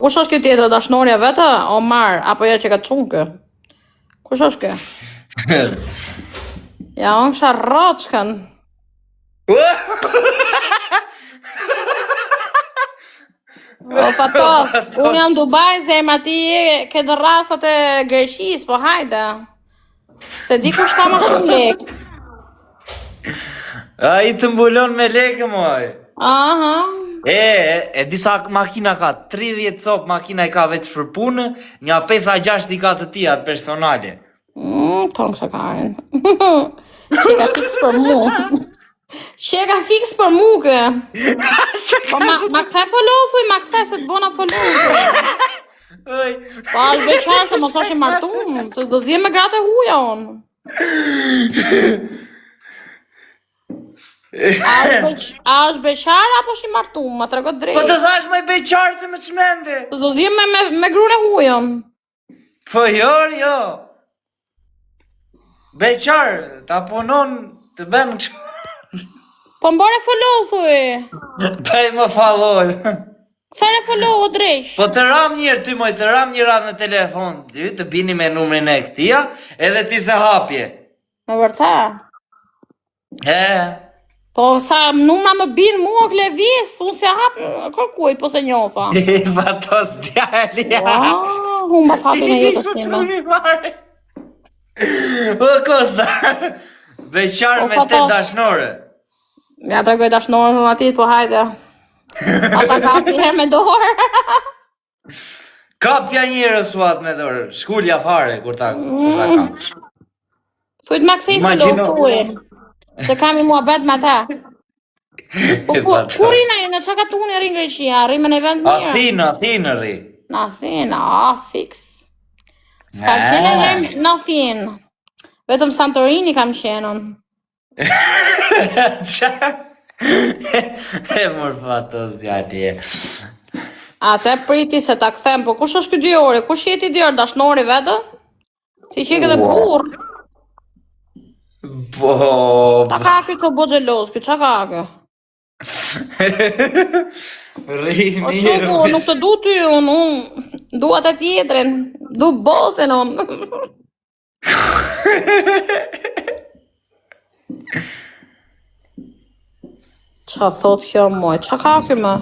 Kush është kjo tjetër, dashnonja vetë? Omar, apo ja që ka çunë kë? Kush është kë? Ja, unë kësha roçkën. O fatos, unë jam Dubai, zemra ti këtë rasat e Greqis, po hajde. Se di kush ka më shumë lek. A i të mbulon me lekë, moj. Aha. E disa makina ka, 30 cop makina i ka veç për punë, nja 5-6 i ka të tijat personale. Tonë kësha karin. Që ka fix për mu. Që ka fix për mu kë. Po ma këthe follow, thuj, ma këthe se të bona follow. Po është beqar se mos është i martum, se s'do zje me gratë e huja unë. A është beqar apo është i martum, ma të regot drejt. Po të thash me beqar se me qmende. S'do zje me grune hujën. Po jo. Beqar, ta punon të ben që... Po mbore follow, thuj. Taj më falloj. Këthare follow o drejsh. Po të ram njërë ty moj, të ram një radhë në telefon, të bini me numrin e këtia, edhe ti se hapje. Me vërta? Po sa numra më binë mua klevis, unë se hap kërkuj, po se njofa. Fatos djalja. Unë ma fati në jetës time. O Kosta, beqar me te dashnore. Ja të regoj dashnore në atit, po hajde. Ata kapi her me dorë. Kapja njërë suat me dorë, shkullja fare, kur ta kapsh. Thuj të ma këthej follow tuj. Se kam i mua bet me ta. Kur rina e në që ka tuni rinë Greqia, rime në event mirë? Athinë ri. Në Athinë, fix. S'kam qene herë në Athinë. Vetëm Santorini kam qenën. E mor fatos djalje. Ate priti se ta kthem, po kush është ky 2 orë? Kush jeti 2 orë dashnori vetë? Ti qike dhe burr. Po. Ta ka ky që bo gjelos, ky qa ka ky? Rri O shumë, nuk të du ty unë, du atë tjetrin, du bosin unë. Qa thot kjo moj, qa ka kjo më?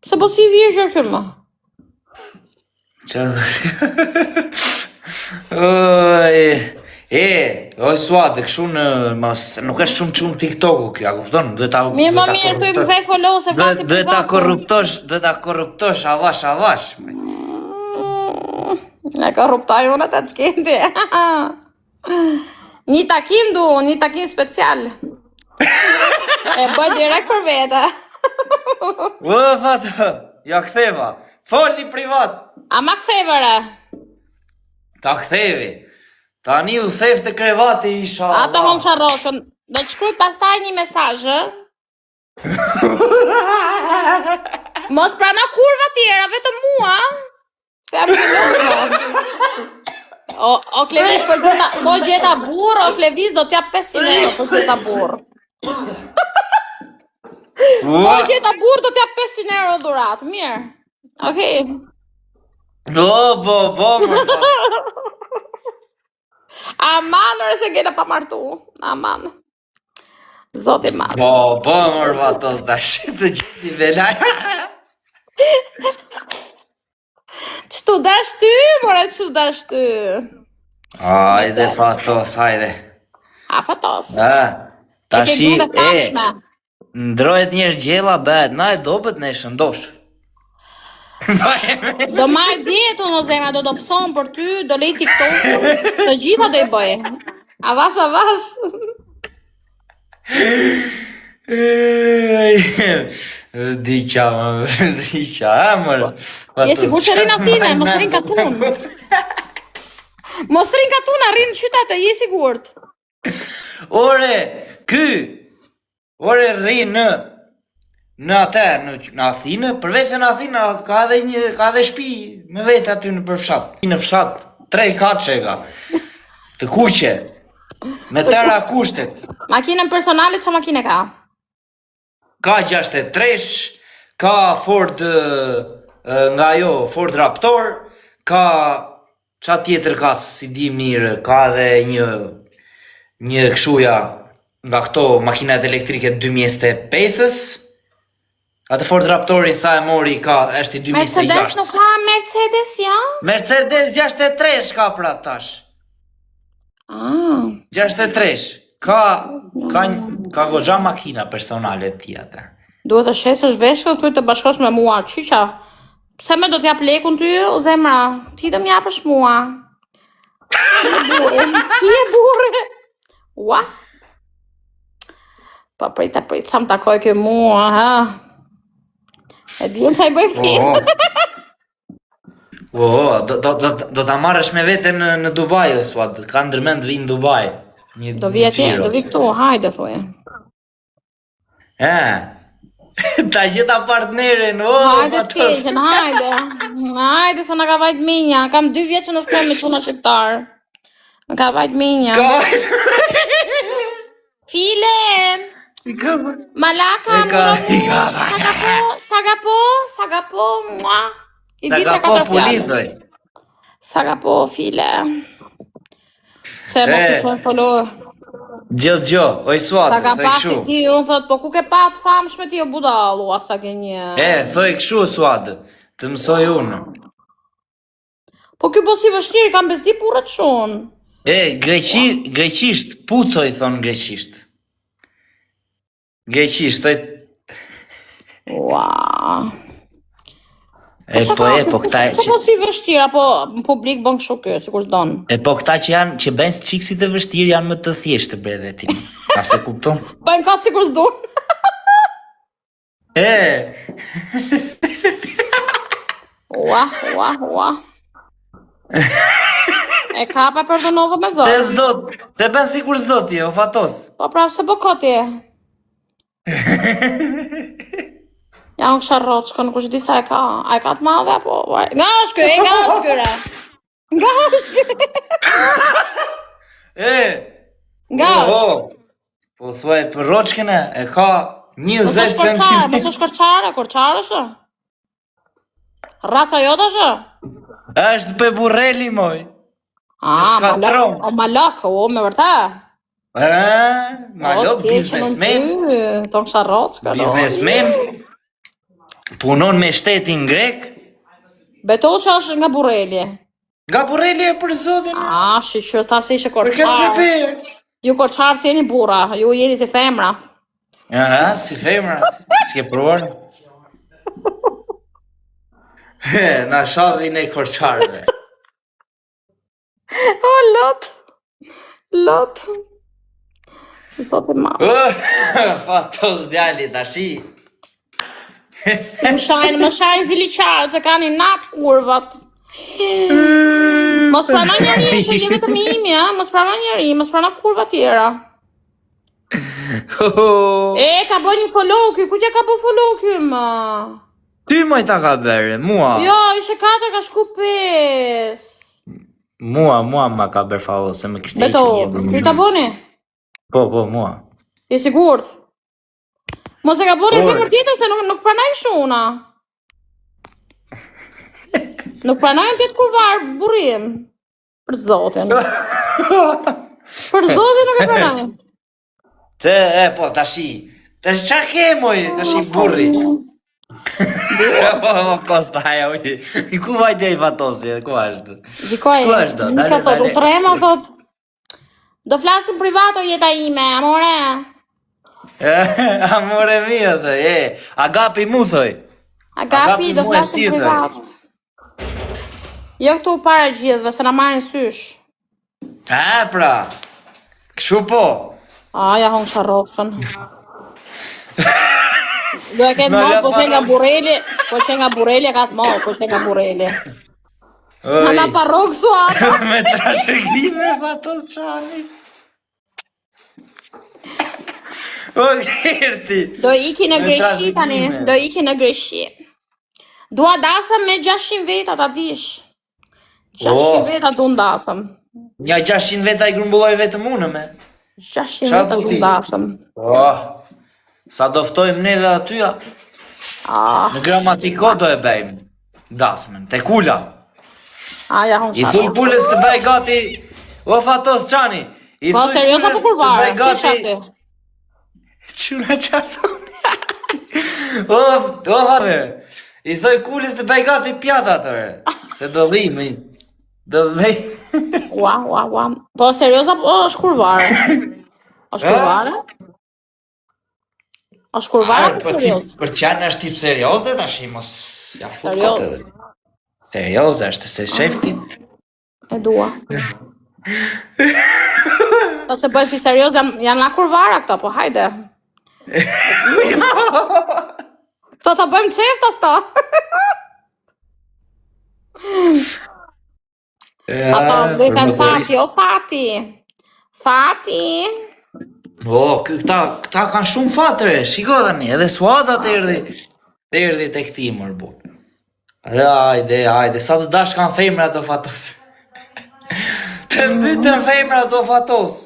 Pse po si vjeqër kjo më? Qa oj suat, e këshu në, nuk është shumë qumë TikTok-u kjo, a kupton? Mirë më mirë, të i më thej follow se fasi privat. Dhe ta korruptosh avash. E korruptoj unë atë të qkendi. Një takim du, një takim special. E bëj direkt për vete. Fato, ja ktheva. Foli privat. A ma kthevëre? Ta kthevi. Tani u theft të krevati isha. Ato hon qarroshkën. Do të shkruj pastaj një mesazh. Mos prana kurva tjera, vetëm mua. Se jam pëllurë. O Klevis, po gjeta burë, o Klevis do t'jap 500 euro për gjeta burë. Po gjeta burë do t'jap 500 euro dhurat, mirë. Okej. Po, Aman, nërë se gena pa martu. Aman. Zoti madh. Po, mërë vatos da shqit të gjithi velaj. Qëtu dash ty, more, qëtu dash ty? Hajde, fatos, hajde. A, fatos. Ta shi, ndrojët njërë gjela, bet, na e dobet në e shëndosh. Do maj djetu në zemra, do pëson për ty, do lej TikTok-u, të gjitha do i bëj. Avash. Diqa, mërë. Je sigur që rinë atine, mos rinë katun. Mos rinë katun, a rinë qytate, je sigurt. Ore rinë në atë, në Athinë, përveç se në Athinë, ka edhe shpi me vetë aty në përfshat. Në fshat, 3 kache ka, të kuqe, me tëra kushtet. Makinën personale, që makine ka? Ka 63, ka Ford nga ajo Ford Raptor, ka qa tjetër ka si di mirë, ka dhe një këshuja nga këto makinat elektrike 2005-ës. Atë Ford Raptorin sa e mori është i 2006. Mercedes nuk ka Mercedes, ja? Mercedes 63 ka pra tash. 63. Ka goxha makina personale t'i atë. Duhet të shesësh veshkët, thuj të bashkosh me mua, qyqa? Pse me do t'jap lekun ty, o zemra? Ti do m'japësh mua. Ti e burre. Ua? Pa prit, sa më takoj kjo mua, ha? E dijem sa I bëj thirë. Do ta marrësh me vete në Dubai, o suat, ka ndërmend vi në Dubai. Do vi atje, do vi këtu, hajde, thuje. Ta gjitha partnerin, hajde të keqen, hajde. Hajde, sa në ka vajt minja. Kam 2 vjetë që në shkojnë me quna shqiptar. Në ka vajt minja. File! Malaka, Sagapo, mua. Sagapo pulithoj. Sagapo, file. Se mos I qënë follo. Gjo, oj suat, ta ka pasi ti, unë thot, po ku ke pat famshme ti o budalu, asa ke një... thoj këshu suat, të mësoj unë. Po kjo po si vështirë, kam bezdi purët shumë. Greqisht, pucoj thonë greqisht. Greqisht, thoj... Ua... po këta... Që po si vështirë, apo në publik bën kështu kjo, si kur s'donë? Po këta që bëjnë qikësit e vështirë janë më të thjeshtë bre dhe ti. Ka se kupton? Bëjnë katë si kur s'donë. Ua. E kapa për dënovë me zorë. Te bën si kur s'do ti, o fatos. Po prapë se po koti e. Ja unë kësha roqë, nuk është di sa e ka. A e ka të madhe, apo... Nga është kërë. Nga është. Po thuaj për roqëkene, e ka 20 cm. Mësë është korqare është? Raca jota është? Është për burreli, moj. Malak, me vërta. Malak, biznesmen. Tonë kësha roqë, biznesmen. Punon me shtetin grek. Beto që është nga burreli. Nga burreli e për zotin. Që ta se ishe korqare. Ju korqare si jeni burra, ju jeni si femra. Si femra, s'ke pruar. Na shodhi ne korqarve. O, lot. Zote ma. Fatos djali, tashi. Më shajnë zili qarë, që ka një natë kurvat. Mos prana njeri që jemi të mimi, mos prana njeri, mos prana kurva tjera. Ka bo një follow-ky, ku që ka bo follow-ky, ma? Ty moj ta ka bërë, mua. Jo, ishe 4, ka shku 5. Mua ma ka bërë follow, se më kishte Beto, ty ta boni? Po, mua. Je sigurt? Mos e ka bërë femër tjetër se nuk pranaj shuna. Nuk pranajnë tjetë kurvar burim. Për zotin. Për zotin nuk e pranajnë. Po, tashi qa ke moj, tashi burri. Kosta haja uji. Ku vajte I fatosi, ku ashtë? Dikoj, një ka thot, u trema thot. Do flasim privato jeta ime, amore. Amore mio, thoj, agapi mu, thoj. Agapi, do flasim privat. Jo këtu para gjithve, se na marrin sysh. Pra, këshu po. Ja hong sharroskën. Do e ketë mall, po që nga burreli, e ka të mall, po që nga burreli. Në la parrok suata. Me trashëgime, fatos qani. O, kërti. Do iki në Greqi tani, do iki në Greqi. Dua dasëm me 600 veta, ta dish. 600 veta du ndasëm. Nja 600 veta I grumbulloj vetëm unë me. 600 veta du ndasëm. Sa doftojmë neve atyja. Në gramatiko do e bëjmë. dasmën, te kula. Ja, hon I thuj pulës të bëj gati, o fatos qani. Po, serios apo kurvare? Si shafti? Quna qato? O fatme. I thuj kulës të bëj gati pjata tërë. Se do dhimi. Do dhej. Ua. Po, serios apo është kurvare? është kurvare? është kurvare apo serios? Për qanë është tip serios dhe tash mos ja fut kote dhe. Serios është se shefti. E dua. Do të bëj si serios, janë na kurvara këto, po hajde. Këto ta bëjmë qeft asta. Fatos, dhejten Fati, o Fati. Fati. O, këta kanë shumë fatëre, shiko tani, edhe suada të erdi të këti mërbun. Hajde, sa të dash kanë femra të fatos. Të mbytën femra të fatos.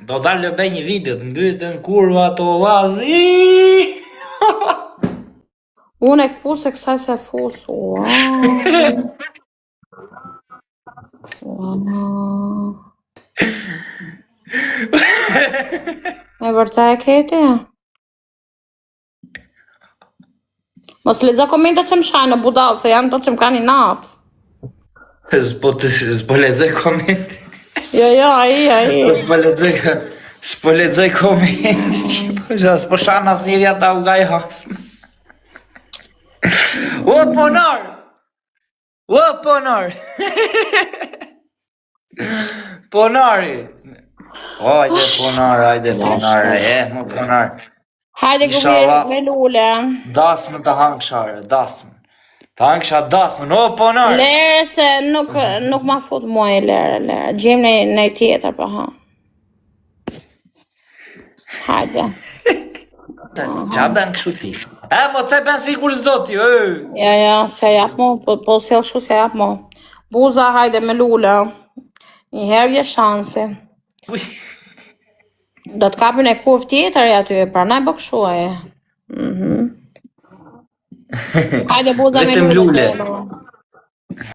Do dalë bëj një video, të mbytën kurva të lazi. Unë e këpus e kësaj se fus, E vërta e keti? Mos lexo komentet që më shajnë në budal, se janë to që më ka një natë. S'po lexoj komentet. Jo, ai. S'po lexoj komentet. S'po shana Sirja ta u gaj hasmë. O, ponar! Ponari! Hajde ponar, më ponar. Hajde gubjerë me lule. Dasmën të hangshare, dasmën. Të hangsha dasmën, o ponar! Lere se nuk ma fut mua e lere. Gjem në tjetër pa ha. Hajde. Qa ben kështu ti? Mo ce ben si kur s'do ti, Ja, se jap mo, po se shu se jap mo. Buza, hajde me lule. Një herë vje shanse. Do të kapin e kurv tjetër aty, pra na e bëkshuaj. Hajde buza me lule.